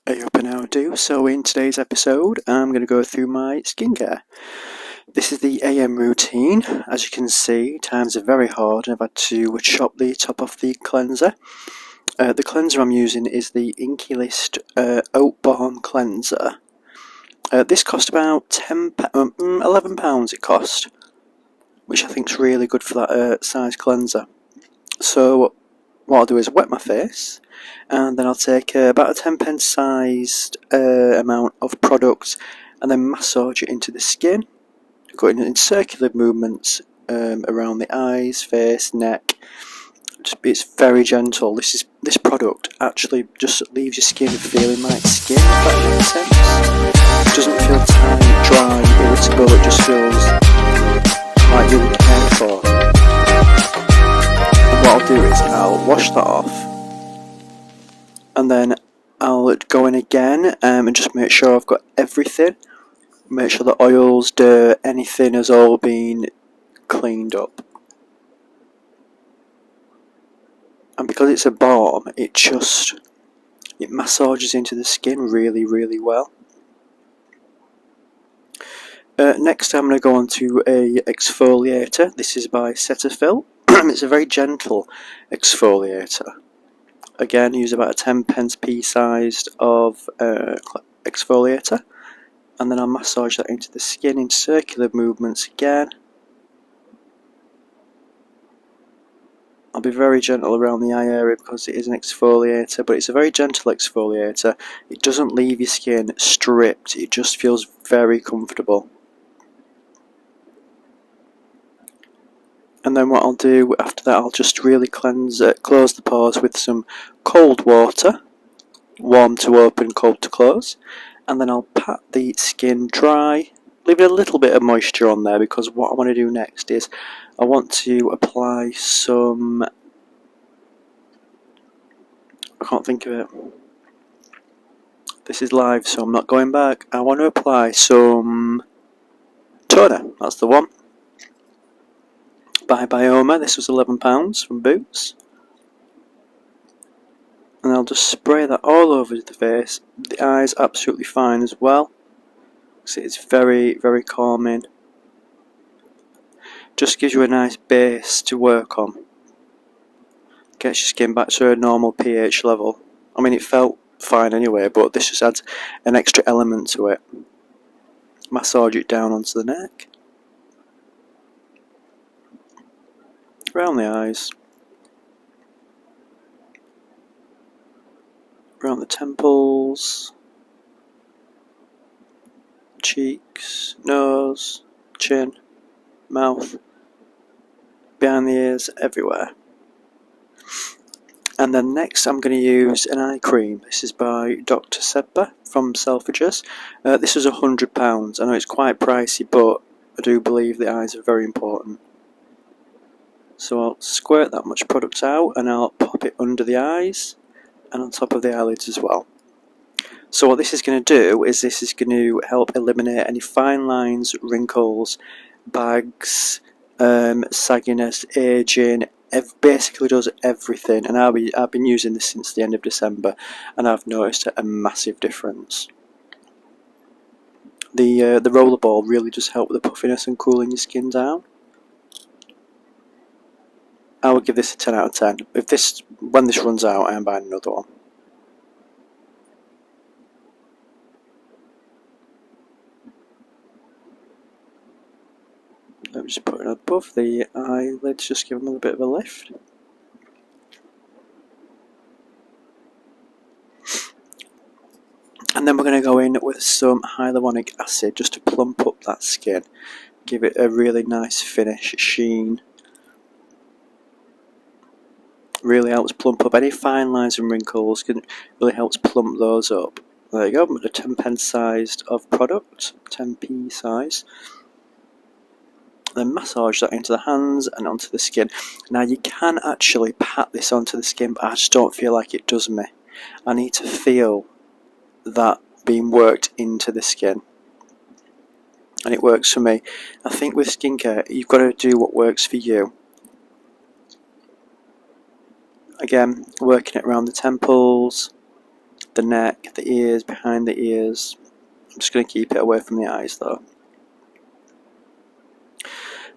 Hey up and how do. So in today's episode I'm going to go through my skincare. This is the AM routine. As you can see, times are very hard and I've had to chop the top off the cleanser. The cleanser I'm using is the Inky List Oat Balm Cleanser. This cost about £11 it cost, which I think is really good for that size cleanser. So what I'll do is wet my face, and then I'll take about a 10p sized amount of product and then massage it into the skin, going in circular movements around the eyes, face, neck. It's very gentle. This product actually just leaves your skin feeling like skin, if that makes sense. It doesn't feel tight, dry, irritable, it just feels like really cared for. What I'll do is I'll wash that off, and then I'll go in again and just make sure I've got everything. Make sure the oils, dirt, anything has all been cleaned up. And because it's a balm, it massages into the skin really, really well. Next I'm going to go on to a exfoliator. This is by Cetaphil. It's a very gentle exfoliator. Again, use about a 10p sized of exfoliator, and then I'll massage that into the skin in circular movements again. I'll be very gentle around the eye area because it is an exfoliator, but it's a very gentle exfoliator. It doesn't leave your skin stripped, it just feels very comfortable. And then what I'll do after that, I'll just really close the pores with some cold water, warm to open, cold to close, and then I'll pat the skin dry, leaving a little bit of moisture on there, because what I want to do next is I want to apply some, I can't think of it, this is live so I'm not going back, I want to apply some toner, that's the one. By Bioma, this was £11 from Boots, and I'll just spray that all over the face. The eyes absolutely fine as well, so it's very, very calming. Just gives you a nice base to work on. Gets your skin back to a normal pH level. I mean, it felt fine anyway, but this just adds an extra element to it. Massage it down onto the neck, around the eyes, around the temples, cheeks, nose, chin, mouth, behind the ears, everywhere. And then next I'm going to use an eye cream. This is by Dr. Sebba from Selfridges. This was £100. I know it's quite pricey, but I do believe the eyes are very important. So I'll squirt that much product out and I'll pop it under the eyes and on top of the eyelids as well. So what this is going to do is this is going to help eliminate any fine lines, wrinkles, bags, sagginess, aging. It basically does everything, and I've been using this since the end of December and I've noticed a massive difference. The rollerball really does help with the puffiness and cooling your skin down. I would give this a 10 out of 10. When this runs out, I am buying another one. Let me just put it above the eyelids, just give them a bit of a lift. And then we're going to go in with some Hyaluronic Acid just to plump up that skin. Give it a really nice finish, sheen. Really helps plump up any fine lines and wrinkles, really helps plump those up. There you go, a 10p sized of product, 10p size. Then massage that into the hands and onto the skin. Now you can actually pat this onto the skin, but I just don't feel like it does me. I need to feel that being worked into the skin, and it works for me. I think with skincare you've got to do what works for you. Again, working it around the temples, the neck, the ears, behind the ears. I'm just going to keep it away from the eyes though.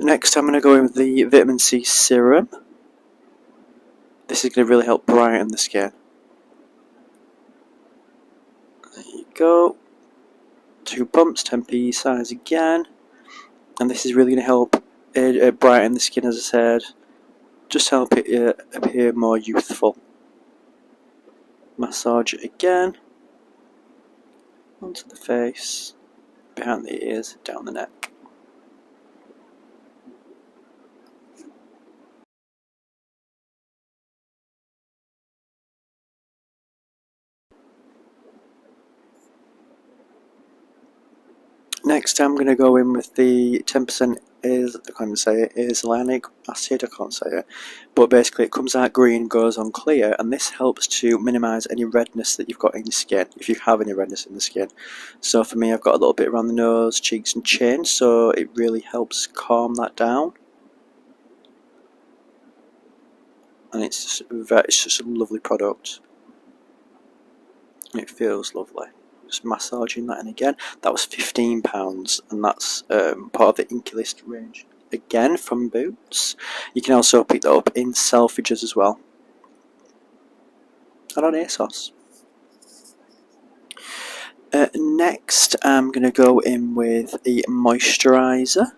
Next I'm going to go in with the vitamin C serum. This is going to really help brighten the skin. There you go. 2 pumps, 10p size again. And this is really going to help brighten the skin, as I said. Just help it appear more youthful. Massage it again. Onto the face, behind the ears, down the neck. Next I'm going to go in with the 10% Azalic Acid, I can't say it, but basically it comes out green, goes on clear, and this helps to minimise any redness that you've got in your skin, if you have any redness in the skin. So for me I've got a little bit around the nose, cheeks and chin, so it really helps calm that down. And it's just a lovely product, and it feels lovely. Just massaging that in again. That was £15, and that's part of the Inculist range again from Boots. You can also pick that up in Selfridges as well, and on ASOS. Next I'm going to go in with a Moisturiser.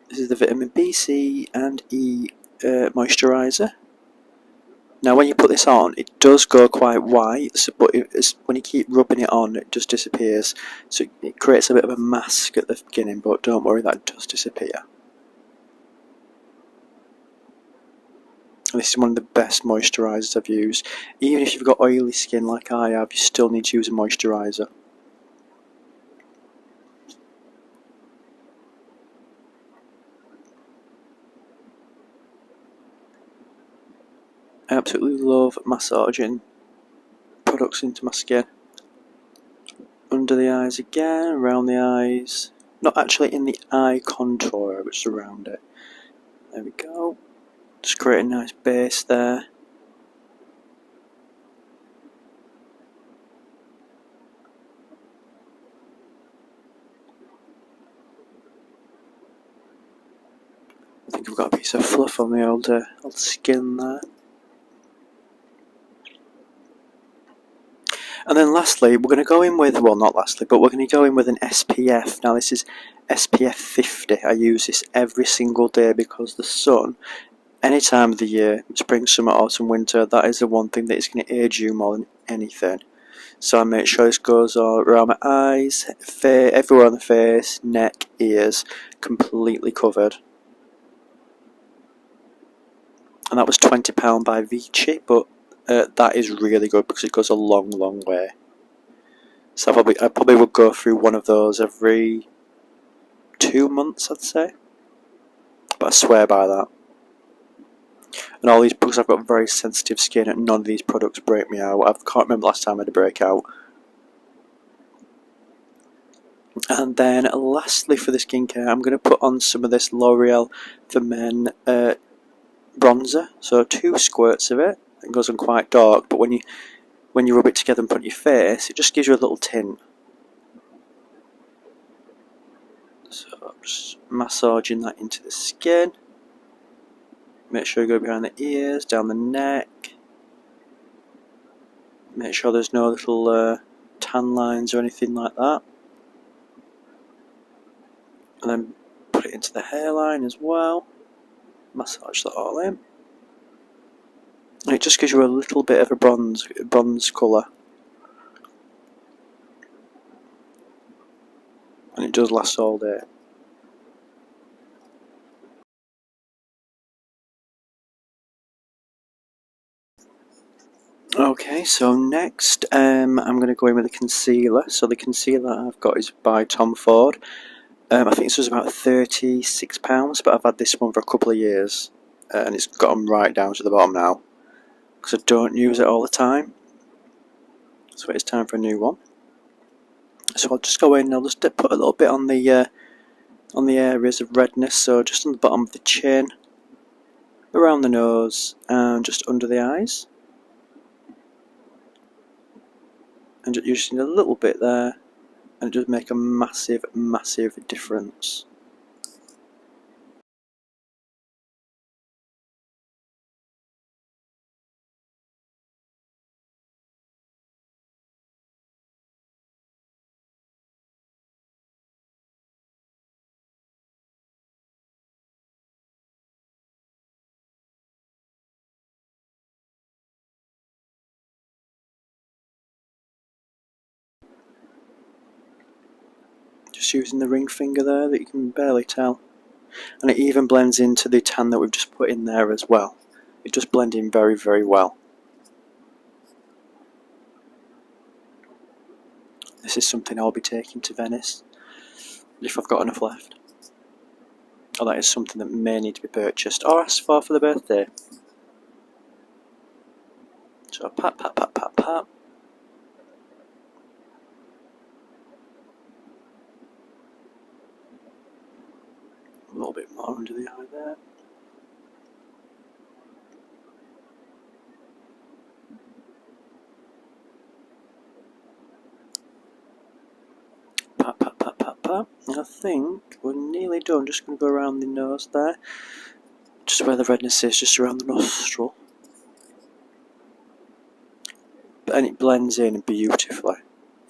This is the vitamin B, C and E Moisturiser. Now when you put this on, it does go quite white, but when you keep rubbing it on, it just disappears. So it creates a bit of a mask at the beginning, but don't worry, that does disappear. And this is one of the best moisturisers I've used. Even if you've got oily skin like I have, you still need to use a moisturiser. I absolutely love massaging products into my skin. Under the eyes again, around the eyes. Not actually in the eye contour, but just around it. There we go. Just create a nice base there. I think I've got a piece of fluff on the old skin there. And then lastly, we're going to go in with, well not lastly, but we're going to go in with an SPF. Now this is SPF 50. I use this every single day because the sun, any time of the year, spring, summer, autumn, winter, that is the one thing that is going to age you more than anything. So I make sure this goes all around my eyes, everywhere on the face, neck, ears, completely covered. And that was £20 by Vichy, but that is really good because it goes a long, long way. So I probably would go through one of those every 2 months, I'd say. But I swear by that. And all these, because I've got very sensitive skin, and none of these products break me out. I can't remember last time I had a breakout. And then lastly for the skincare, I'm going to put on some of this L'Oreal for Men bronzer. So 2 squirts of it. It goes on quite dark, but when you rub it together and put it on your face, it just gives you a little tint. So I'm just massaging that into the skin. Make sure you go behind the ears, down the neck. Make sure there's no little tan lines or anything like that. And then put it into the hairline as well. Massage that all in. And it just gives you a little bit of a bronze colour. And it does last all day. Okay, so next I'm going to go in with a concealer. So the concealer I've got is by Tom Ford. I think this was about £36, but I've had this one for a couple of years. And it's gotten right down to the bottom now. Because I don't use it all the time. So it's time for a new one. So I'll just go in and I'll just put a little bit on the areas of redness. So just on the bottom of the chin, around the nose, and just under the eyes. and just using a little bit there, and it does make a massive, massive difference. Just using the ring finger there that you can barely tell. And it even blends into the tan that we've just put in there as well. It just blends in very, very well. This is something I'll be taking to Venice, if I've got enough left. Or that is something that may need to be purchased or asked for the birthday. So pat, pat, pat, pat, pat. A little bit more under the eye there. Pat, pat, pat, pat, pat. I think we're nearly done. Just going to go around the nose there. Just where the redness is, just around the nostril. And it blends in beautifully.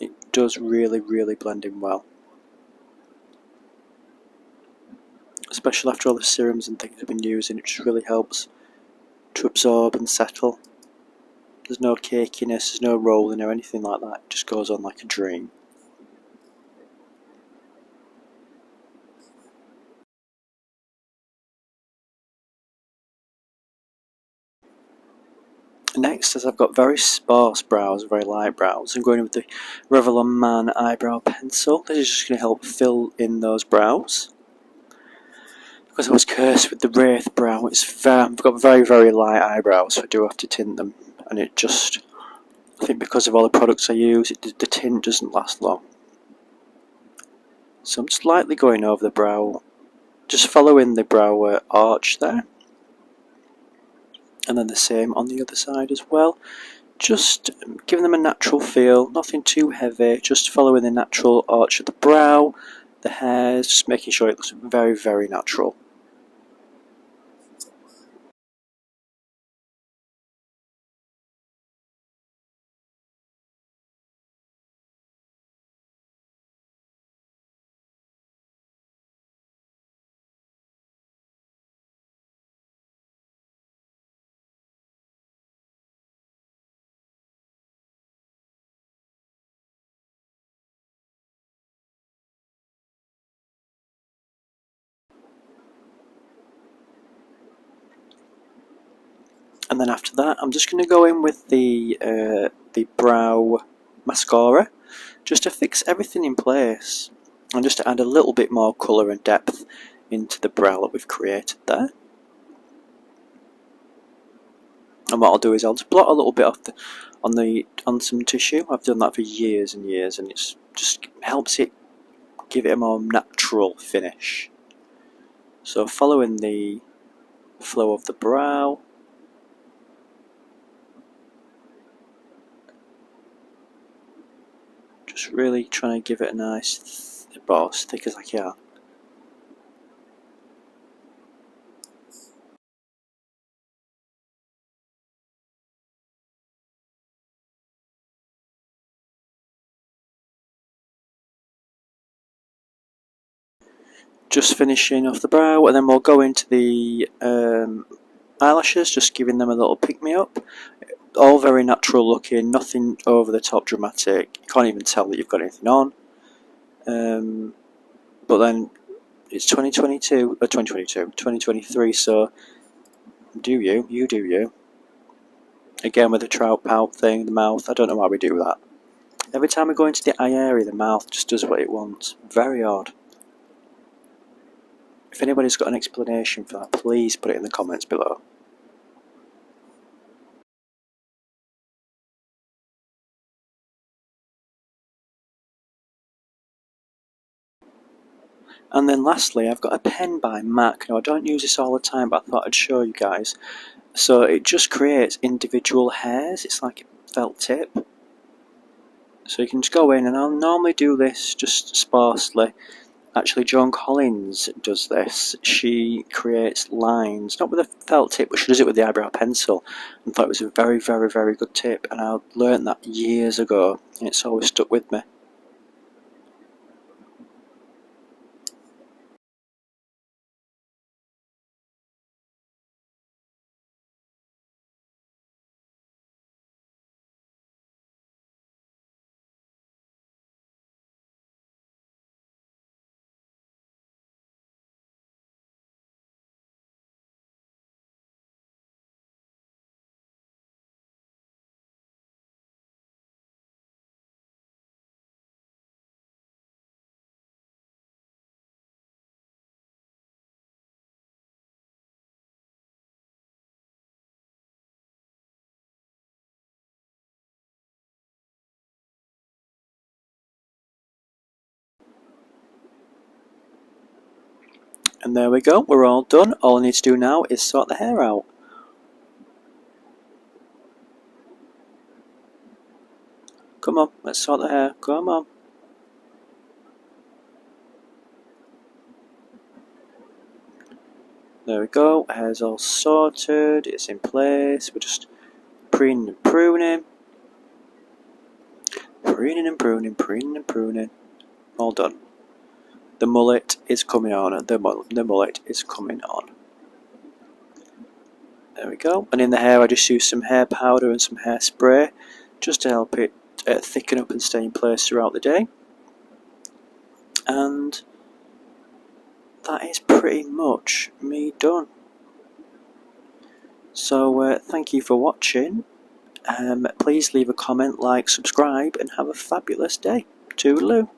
It does really, really blend in well. Especially after all the serums and things I've been using, it just really helps to absorb and settle. There's no cakiness, there's no rolling or anything like that. It just goes on like a dream. Next, as I've got very sparse brows, very light brows, I'm going with the Revlon Man Eyebrow Pencil. This is just going to help fill in those brows. Because I was cursed with the Wraith brow, I've got very, very light eyebrows, so I do have to tint them. And it just, I think because of all the products I use, the tint doesn't last long. So I'm just lightly going over the brow, just following the brow arch there. And then the same on the other side as well. Just giving them a natural feel, nothing too heavy, just following the natural arch of the brow, the hairs, just making sure it looks very, very natural. And then after that, I'm just going to go in with the brow mascara, just to fix everything in place, and just to add a little bit more colour and depth into the brow that we've created there. And what I'll do is I'll just blot a little bit off on some tissue. I've done that for years and years, and it just helps it give it a more natural finish. So following the flow of the brow, just really trying to give it a nice, about as thick as I can. Just finishing off the brow, and then we'll go into the eyelashes, just giving them a little pick-me-up. All very natural looking, nothing over the top dramatic. You can't even tell that you've got anything on. But then it's 2023, so do you do you. Again with the trout pout thing, the mouth, I don't know why we do that. Every time we go into the eye area, the mouth just does what it wants. Very odd. If anybody's got an explanation for that, please put it in the comments below. And then lastly, I've got a pen by MAC. Now I don't use this all the time, but I thought I'd show you guys. So it just creates individual hairs. It's like a felt tip. So you can just go in, and I'll normally do this just sparsely. Actually, Joan Collins does this. She creates lines, not with a felt tip, but she does it with the eyebrow pencil. And thought it was a very, very, very good tip. And I learnt that years ago, and it's always stuck with me. And there we go, we're all done. All I need to do now is sort the hair out. Come on, let's sort the hair, come on. There we go, hair's all sorted, it's in place. We're just preening and pruning. Preening and pruning, preening and pruning. All done. The mullet is coming on, the mullet is coming on. There we go. And in the hair I just use some hair powder and some hairspray just to help it thicken up and stay in place throughout the day. And that is pretty much me done. So thank you for watching. Please leave a comment, like, subscribe, and have a fabulous day. Toodaloo.